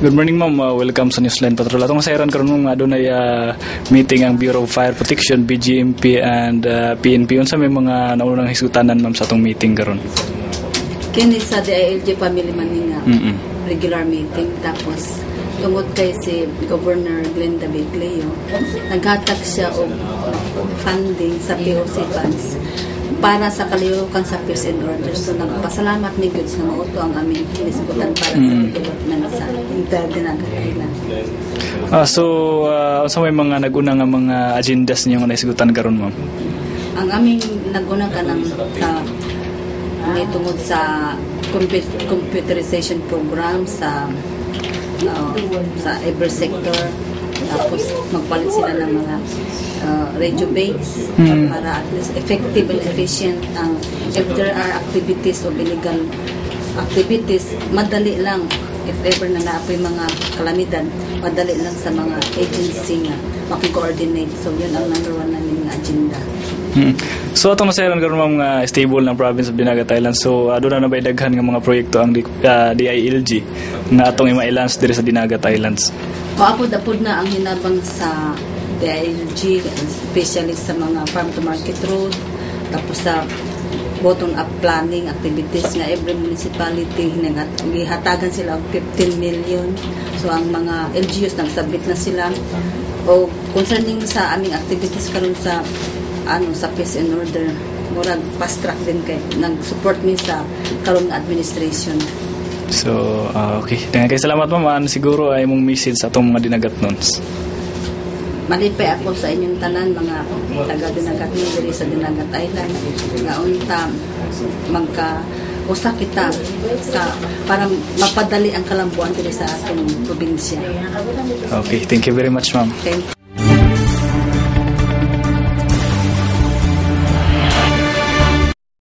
Good morning, ma'am. Welcome sa Newsline Patrol. Atong sayran karon mo nga adunay meeting ang Bureau of Fire Protection, BGMP and PNP. Unsa may mga naunang hisgutanan, ma'am, sa atong meeting karon? Kini sa DILG Family Maninga regular meeting, tapos tungod kay si Governor Glenda Biglio, naghatag siya og funding sa POC funds para sa kalihok sa peace and order. So nagpasalamat ni Gud nga mauto ang aming hinisgutan para sa development sa Dinagat Island. So may mga naguna nga mga agendas niyo nga naisgutan karon, ma'am? Ang aming naguna kanang sa may tungod sa computerization program sa every sector, tapos magpalit sila ng mga radio base para at least effective and efficient ang if there are activities o illegal activities, madali lang if ever na naapoy mga kalamidad, madali lang sa mga agency nga maki-coordinate. So yun ang number one namin agenda. So atong masayran karon, ma'am, nga stable ng province of Dinagat Island. So doon na bay daghan nga mga proyekto ang DILG nga atong ima-lance diri sa Dinagat Islands. Kaapod-apod na ang hinabang sa DILG, especially sa mga farm to market road, tapos sa bottom-up planning activities nga every municipality gihatagan sila og 15 million. So ang mga LGUs nagsabit na sila. O concerning sa aming activities karon sa sa peace and order, murag fast track din kay nag-support mi sa karon nga administration. So okay, dengan kay salamat, ma'am. Siguro ay mong message sa atong mga dinagatnons. Malipay ako sa inyong tanan, mga taga-Dinagat diri sa Dinagat Island, nga unta magka-usa kita sa para mapadali ang kalambuan diri sa atong probinsya. Okay, thank you very much, ma'am. Thank you.